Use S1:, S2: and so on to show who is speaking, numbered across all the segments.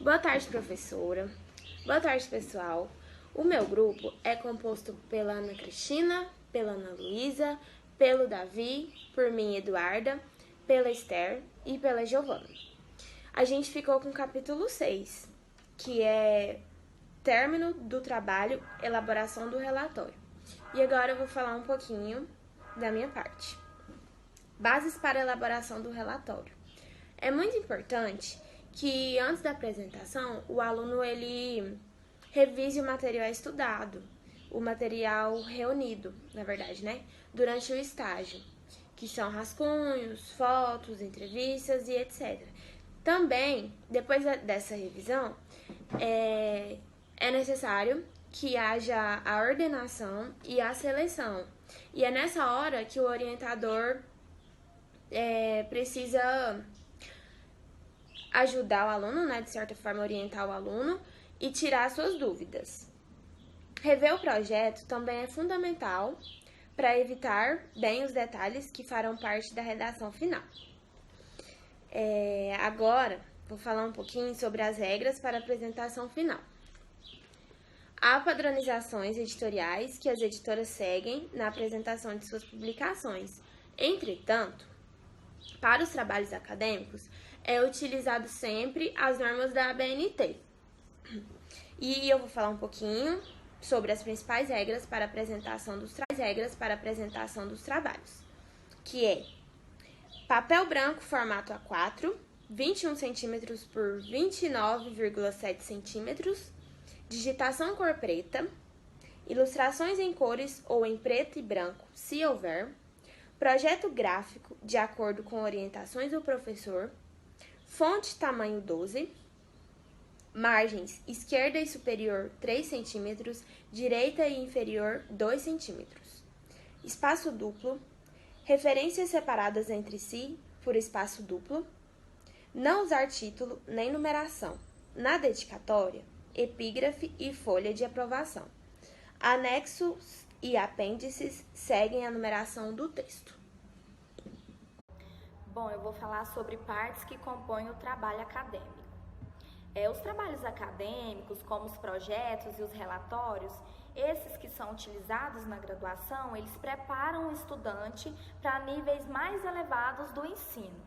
S1: Boa tarde, professora. Boa tarde, pessoal. O meu grupo é composto pela Ana Cristina, pela Ana Luísa, pelo Davi, por mim, Eduarda, pela Esther e pela Giovana. A gente ficou com o capítulo 6, que é término do trabalho, elaboração do relatório. E agora eu vou falar um pouquinho da minha parte. Bases para a elaboração do relatório. É muito importante que antes da apresentação o aluno ele revise o material estudado, o material reunido, na verdade, né, durante o estágio, que são rascunhos, fotos, entrevistas e etc. Também, depois dessa revisão, é necessário que haja a ordenação e a seleção. E é nessa hora que o orientador precisa ajudar o aluno, né, de certa forma orientar o aluno e tirar suas dúvidas. Rever o projeto também é fundamental para evitar bem os detalhes que farão parte da redação final. Agora, vou falar um pouquinho sobre as regras para a apresentação final. Há padronizações editoriais que as editoras seguem na apresentação de suas publicações. Entretanto, para os trabalhos acadêmicos, é utilizado sempre as normas da ABNT. E eu vou falar um pouquinho sobre as principais regras para a apresentação dos trabalhos, que é papel branco formato A4, 21 cm por 29,7 cm, digitação cor preta, ilustrações em cores ou em preto e branco, se houver, projeto gráfico de acordo com orientações do professor, fonte tamanho 12, margens esquerda e superior 3 cm, direita e inferior 2 cm, espaço duplo, referências separadas entre si por espaço duplo, não usar título nem numeração, na dedicatória, epígrafe e folha de aprovação. Anexos e apêndices seguem a numeração do texto.
S2: Bom, eu vou falar sobre partes que compõem o trabalho acadêmico. Os trabalhos acadêmicos, como os projetos e os relatórios, esses que são utilizados na graduação, eles preparam o estudante para níveis mais elevados do ensino.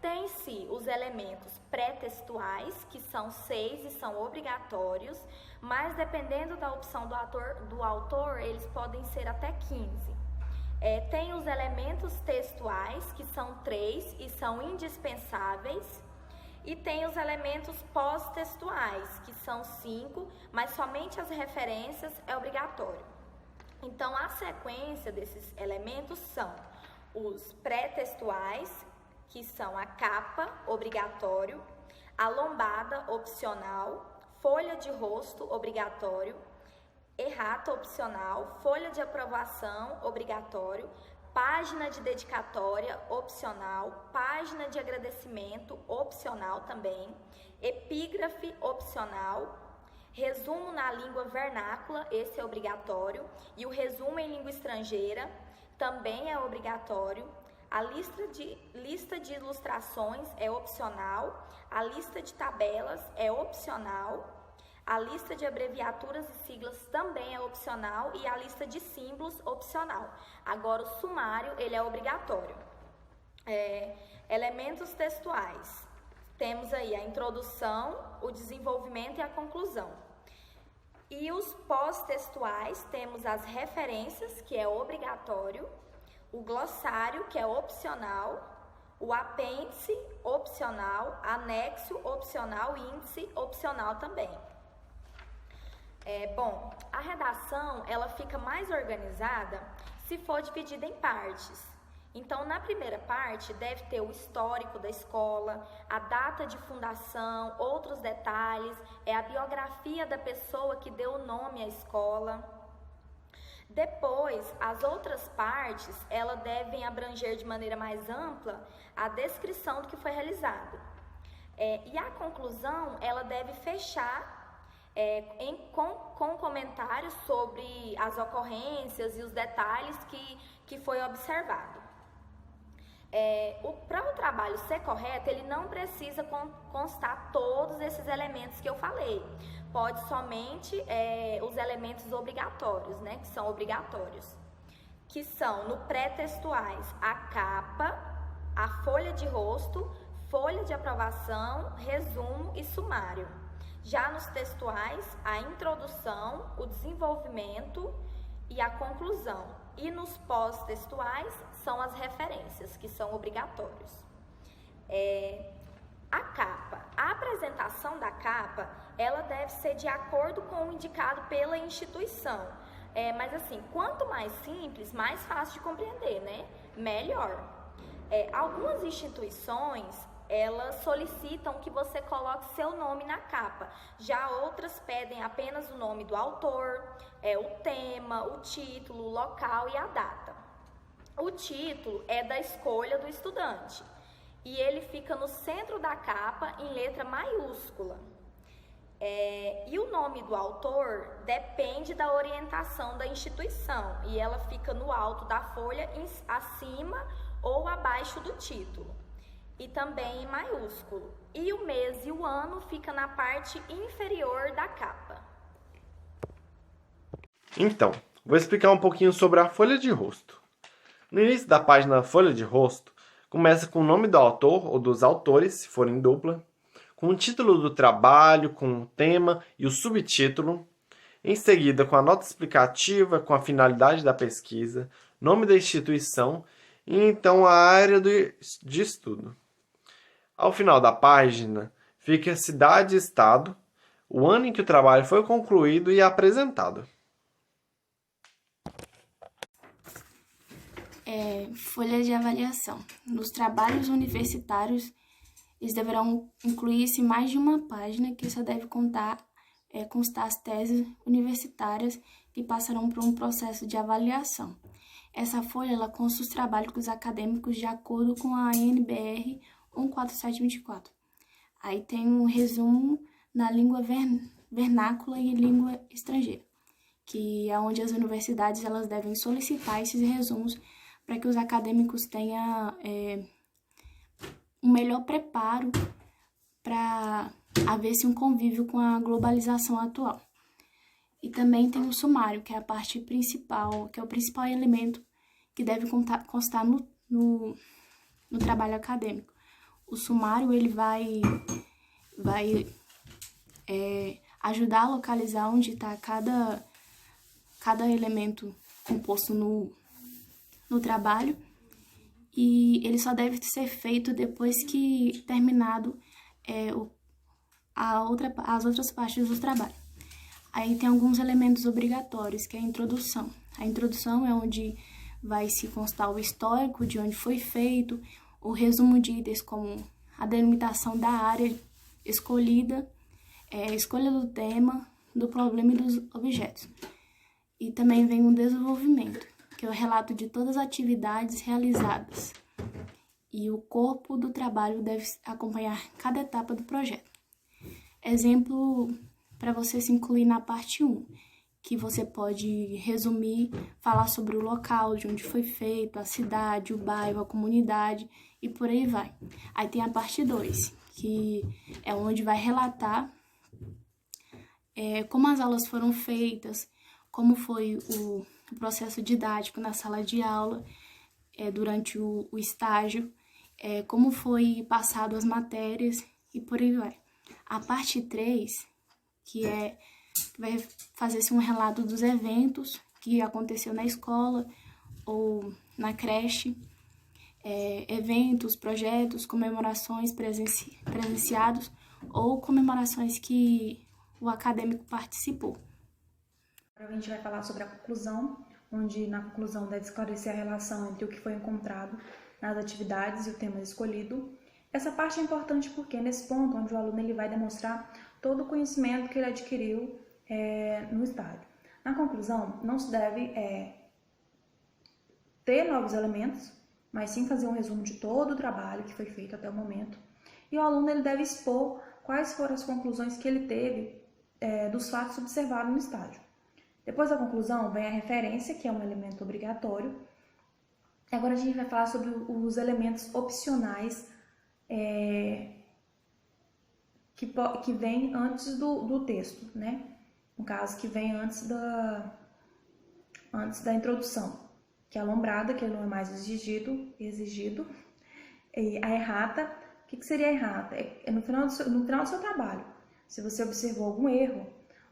S2: Tem-se os elementos pré-textuais, que são 6 e são obrigatórios, mas dependendo da opção do autor, eles podem ser até 15. Tem os elementos textuais, que são 3 e são indispensáveis, e tem os elementos pós-textuais, que são 5, mas somente as referências é obrigatório. Então, a sequência desses elementos são os pré-textuais, que são a capa, obrigatório, a lombada, opcional, folha de rosto, obrigatório, errata, opcional, folha de aprovação, obrigatório, página de dedicatória, opcional, página de agradecimento, opcional também, epígrafe, opcional, resumo na língua vernácula, esse é obrigatório, e o resumo em língua estrangeira também é obrigatório. A lista de ilustrações é opcional, a lista de tabelas é opcional, a lista de abreviaturas e siglas também é opcional e a lista de símbolos opcional. Agora, o sumário, ele é obrigatório. Elementos textuais. Temos aí a introdução, o desenvolvimento e a conclusão. E os pós-textuais, temos as referências, que é obrigatório, o glossário, que é opcional, o apêndice, opcional, anexo, opcional, índice, opcional também. A redação, ela fica mais organizada se for dividida em partes. Então, na primeira parte, deve ter o histórico da escola, a data de fundação, outros detalhes, a biografia da pessoa que deu o nome à escola. Depois, as outras partes, elas devem abranger de maneira mais ampla a descrição do que foi realizado. E a conclusão, ela deve fechar com comentários sobre as ocorrências e os detalhes que foi observado. Para o trabalho ser correto, ele não precisa constar todos esses elementos que eu falei. Pode somente os elementos obrigatórios, né, que são obrigatórios, que são no pré-textuais a capa, a folha de rosto, folha de aprovação, resumo e sumário. Já nos textuais, a introdução, o desenvolvimento e a conclusão. E nos pós-textuais são as referências, que são obrigatórios. A capa. A apresentação da capa, ela deve ser de acordo com o indicado pela instituição. Mas assim, quanto mais simples, mais fácil de compreender, né? Melhor. Algumas instituições, elas solicitam que você coloque seu nome na capa. Já outras pedem apenas o nome do autor, o tema, o título, o local e a data. O título é da escolha do estudante e ele fica no centro da capa em letra maiúscula. E o nome do autor depende da orientação da instituição e ela fica no alto da folha, acima ou abaixo do título. E também em maiúsculo. E o mês e o ano fica na parte inferior da capa.
S3: Então, vou explicar um pouquinho sobre a folha de rosto. No início da página folha de rosto, começa com o nome do autor ou dos autores, se for em dupla, com o título do trabalho, com o tema e o subtítulo, em seguida com a nota explicativa, com a finalidade da pesquisa, nome da instituição e então a área de estudo. Ao final da página, fica a cidade e estado, o ano em que o trabalho foi concluído e apresentado.
S4: Folha de avaliação. Nos trabalhos universitários, eles deverão incluir-se mais de uma página que só deve constar as teses universitárias que passarão por um processo de avaliação. Essa folha ela consta os trabalhos acadêmicos de acordo com a NBR 14724. Aí tem um resumo na língua vernácula e língua estrangeira, que é onde as universidades elas devem solicitar esses resumos para que os acadêmicos tenham um melhor preparo para haver-se um convívio com a globalização atual. E também tem o sumário, que é a parte principal, que é o principal elemento que deve constar no trabalho acadêmico. O sumário ele vai ajudar a localizar onde está cada elemento composto no trabalho, e ele só deve ser feito depois que terminado as outras partes do trabalho. Aí tem alguns elementos obrigatórios, que é a introdução. A introdução é onde vai se constar o histórico de onde foi feito, o resumo de itens como a delimitação da área escolhida, a escolha do tema, do problema e dos objetos. E também vem o desenvolvimento, que é o relato de todas as atividades realizadas. E o corpo do trabalho deve acompanhar cada etapa do projeto. Exemplo para você se incluir na parte 1, que você pode resumir, falar sobre o local de onde foi feito, a cidade, o bairro, a comunidade e por aí vai. Aí tem a parte 2, que é onde vai relatar como as aulas foram feitas, como foi o processo didático na sala de aula, durante o estágio, como foi passado as matérias e por aí vai. A parte 3, que vai fazer-se um relato dos eventos que aconteceu na escola ou na creche, eventos, projetos, comemorações presenciados ou comemorações que o acadêmico participou.
S5: Agora a gente vai falar sobre a conclusão, onde na conclusão deve esclarecer a relação entre o que foi encontrado nas atividades e o tema escolhido. Essa parte é importante porque nesse ponto onde o aluno ele vai demonstrar todo o conhecimento que ele adquiriu no estágio. Na conclusão, não se deve ter novos elementos, mas sim fazer um resumo de todo o trabalho que foi feito até o momento. E o aluno ele deve expor quais foram as conclusões que ele teve dos fatos observados no estágio. Depois da conclusão, vem a referência, que é um elemento obrigatório, Agora a gente vai falar sobre os elementos opcionais que vêm antes do texto, né? No caso, que vem antes da introdução, que é a lombrada, que não é mais exigido. E a errata, o que seria a errata? É no final do seu trabalho. Se você observou algum erro,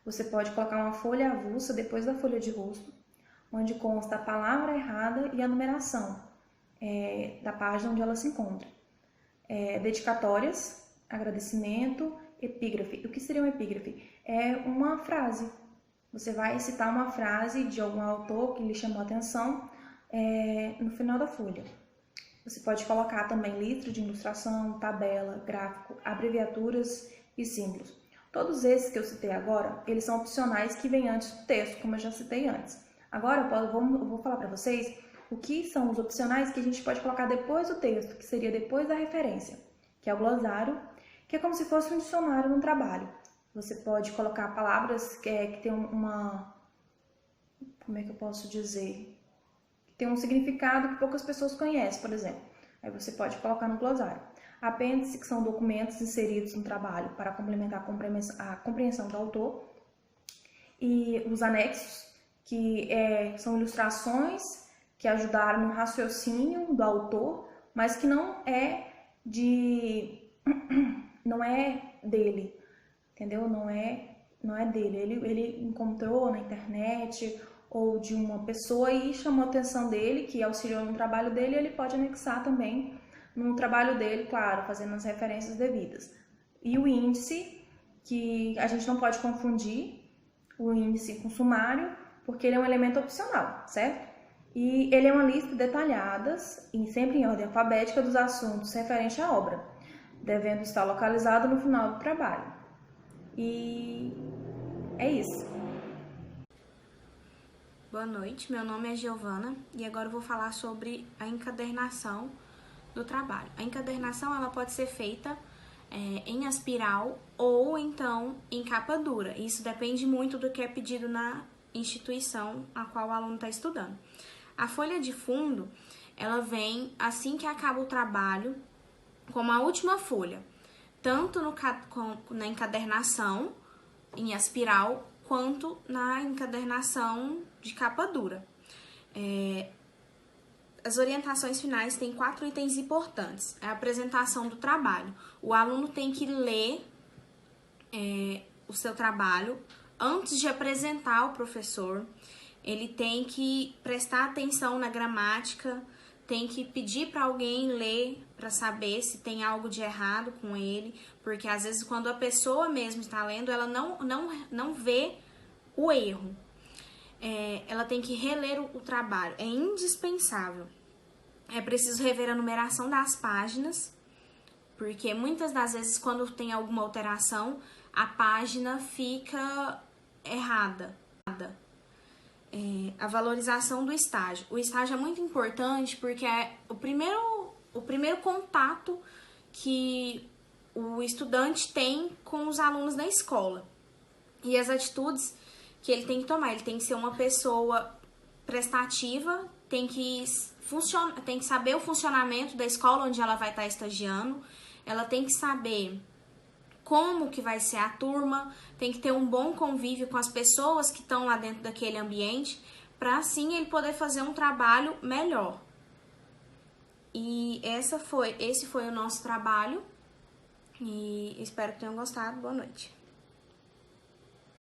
S5: você pode colocar uma folha avulsa depois da folha de rosto, onde consta a palavra errada e a numeração da página onde ela se encontra. Dedicatórias, agradecimento, epígrafe. O que seria um epígrafe? É uma frase. Você vai citar uma frase de algum autor que lhe chamou a atenção no final da folha. Você pode colocar também letra de ilustração, tabela, gráfico, abreviaturas e símbolos. Todos esses que eu citei agora, eles são opcionais que vêm antes do texto, como eu já citei antes. Agora eu vou falar para vocês o que são os opcionais que a gente pode colocar depois do texto, que seria depois da referência, que é o glossário, que é como se fosse um dicionário no trabalho. Você pode colocar palavras que tem uma... Como é que eu posso dizer? Que tem um significado que poucas pessoas conhecem, por exemplo. Aí você pode colocar no glossário. Apêndice, que são documentos inseridos no trabalho para complementar a compreensão do autor. E os anexos, que são ilustrações que ajudaram no raciocínio do autor, mas que não é dele, entendeu? Não é dele. Ele encontrou na internet ou de uma pessoa e chamou a atenção dele, que auxiliou no trabalho dele, e ele pode anexar também no trabalho dele, claro, fazendo as referências devidas. E o índice, que a gente não pode confundir o índice com o sumário, porque ele é um elemento opcional, certo? E ele é uma lista detalhada, e sempre em ordem alfabética, dos assuntos referentes à obra, devendo estar localizado no final do trabalho. E é isso.
S6: Boa noite, meu nome é Giovana e agora eu vou falar sobre a encadernação do trabalho. A encadernação ela pode ser feita em aspiral ou então em capa dura. Isso depende muito do que é pedido na instituição a qual o aluno está estudando. A folha de fundo, ela vem assim que acaba o trabalho, como a última folha, tanto na encadernação em aspiral, quanto na encadernação de capa dura. As orientações finais têm 4 itens importantes. É a apresentação do trabalho. O aluno tem que ler o seu trabalho antes de apresentar ao professor. Ele tem que prestar atenção na gramática, tem que pedir para alguém ler para saber se tem algo de errado com ele, porque às vezes quando a pessoa mesmo está lendo, ela não vê o erro. Ela tem que reler o trabalho, é indispensável. É preciso rever a numeração das páginas, porque muitas das vezes quando tem alguma alteração, a página fica errada. A valorização do estágio. O estágio é muito importante porque é o primeiro contato que o estudante tem com os alunos da escola. E as atitudes que ele tem que tomar. Ele tem que ser uma pessoa prestativa, tem que saber o funcionamento da escola onde ela vai estar estagiando, ela tem que saber como que vai ser a turma, tem que ter um bom convívio com as pessoas que estão lá dentro daquele ambiente, para assim ele poder fazer um trabalho melhor. E esse foi o nosso trabalho, e espero que tenham gostado. Boa noite.